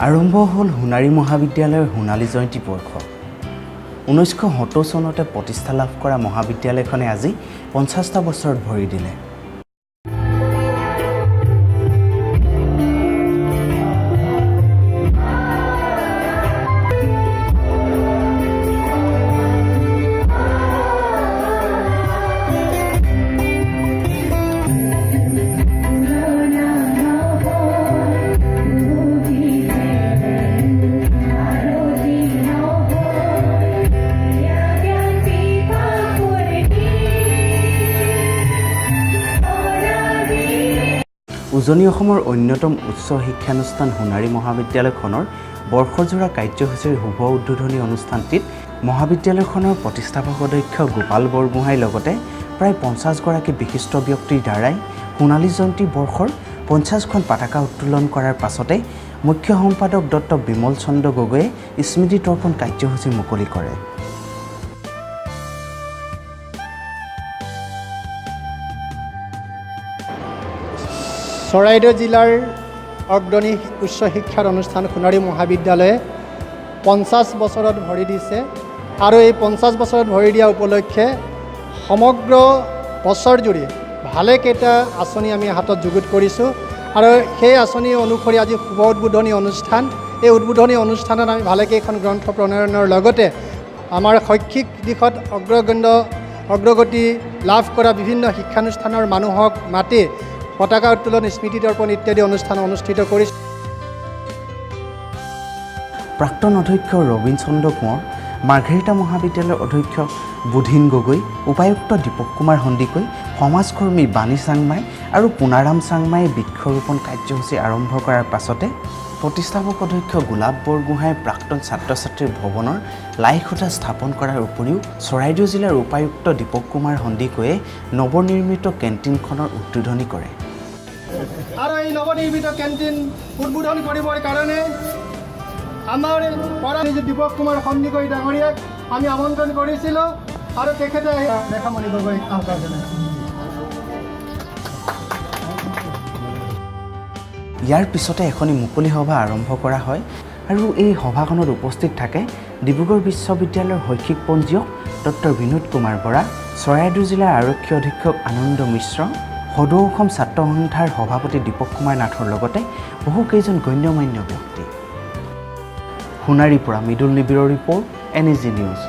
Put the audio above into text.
আৰম্ভ হ'ল সোণাৰী মহাবিদ্যালয়ৰ সোণালী জয়ন্তী বৰ্ষ 1970 চনতে প্ৰতিষ্ঠা লাভ কৰা মহাবিদ্যালয়খনে আজি 50টা বছৰত ভৰি দিলে। উজনি অসমৰ অন্যতম উচ্চ শিক্ষানুষ্ঠান সোণাৰী মহাবিদ্যালয়খনৰ বৰ্ষজোৰা কাৰ্যসূচীৰ শুভ উদ্বোধনী অনুষ্ঠানটিত মহাবিদ্যালয়খনৰ প্ৰতিষ্ঠাপক অধ্যক্ষ গোপাল বৰগোহাঁইৰ লগতে প্ৰায় 50 গৰাকী বিশিষ্ট ব্যক্তিৰ দ্বাৰাই সোণালী জয়ন্তী বৰ্ষৰ 50খন পতাকা উত্তোলন কৰাৰ পাছতে মুখ্য সম্পাদক ডক্টৰ বিমল চন্দ্ৰ গগৈয়ে স্মৃতি তৰ্পণ কাৰ্যসূচী মুকলি কৰে। চৰাইদেউ জিলাৰ অগ্ৰণী উচ্চ শিক্ষাৰ অনুষ্ঠান সোণাৰী মহাবিদ্যালয়ে 50 বছৰত ভৰি দিছে আৰু এই 50 বছৰত ভৰি দিয়া উপলক্ষে সমগ্ৰ বছৰ জুৰি ভালেকেইটা আঁচনি আমি হাতত যুগুত কৰিছোঁ আৰু সেই আঁচনি অনুসৰি আজি শুভ উদ্বোধনী অনুষ্ঠান। এই উদ্বোধনী অনুষ্ঠানত আমি ভালেকেইখন গ্ৰন্থ প্ৰণয়নৰ লগতে আমাৰ শৈক্ষিক দিশত অগ্ৰগতি লাভ কৰা বিভিন্ন শিক্ষানুষ্ঠানৰ মানুহক মাতি পতাকা উত্তোলন স্মৃতি তৰ্পণ ইত্যাদি অনুষ্ঠান অনুষ্ঠিত কৰিছে। প্ৰাক্তন অধ্যক্ষ ৰবীন চন্দ্ৰ কোঁৱৰ, মাৰ্ঘেৰিটা মহাবিদ্যালয়ৰ অধ্যক্ষ বুধিন গগৈ, উপায়ুক্ত দীপক কুমাৰ সন্দিকৈ, সমাজকৰ্মী বাণী চাংমাই আৰু পুনাৰাম চাংমায়ে বৃক্ষৰোপণ কাৰ্যসূচী আৰম্ভ কৰাৰ পাছতে প্ৰতিষ্ঠাপক অধ্যক্ষ গোলাপ বৰগোহাঁইয়ে প্ৰাক্তন ছাত্ৰ ছাত্ৰীৰ ভৱনৰ লাই খুঁটা স্থাপন কৰাৰ উপৰিও চৰাইদেউ জিলাৰ উপায়ুক্ত দীপক কুমাৰ সন্দিকৈয়ে নৱনিৰ্মিত কেণ্টিনখনৰ উদ্বোধনী কৰে। আৰু এই নৱনিৰ্মিত কেণ্টিন উদ্বোধন কৰিবৰ কাৰণে আমাৰ দীপক কুমাৰ সন্দিকৈ ডাঙৰীয়াক আমি আমন্ত্ৰণ কৰিছিলোঁ আৰু তেখেতে ৰেখামণি গগৈক আহ্বান জনাইছিল। ইয়াৰ পিছতে এখনি মুকলি সভা আৰম্ভ কৰা হয় আৰু এই সভাখনত উপস্থিত থাকে ডিব্ৰুগড় বিশ্ববিদ্যালয়ৰ শৈক্ষিক পঞ্জীয়ক ডক্টৰ বিনোদ কুমাৰ বৰা, চৰাইদেউ জিলাৰ আৰক্ষী অধীক্ষক আনন্দ মিশ্ৰ, সদৌ অসম ছাত্ৰ সন্থাৰ সভাপতি দীপক কুমাৰ নাথৰ লগতে বহুকেইজন গণ্যমান্য ব্যক্তি। সোণাৰীৰ পৰা মৃদুল নিবিড়ৰ ৰিপৰ্ট, NEG নিউজ।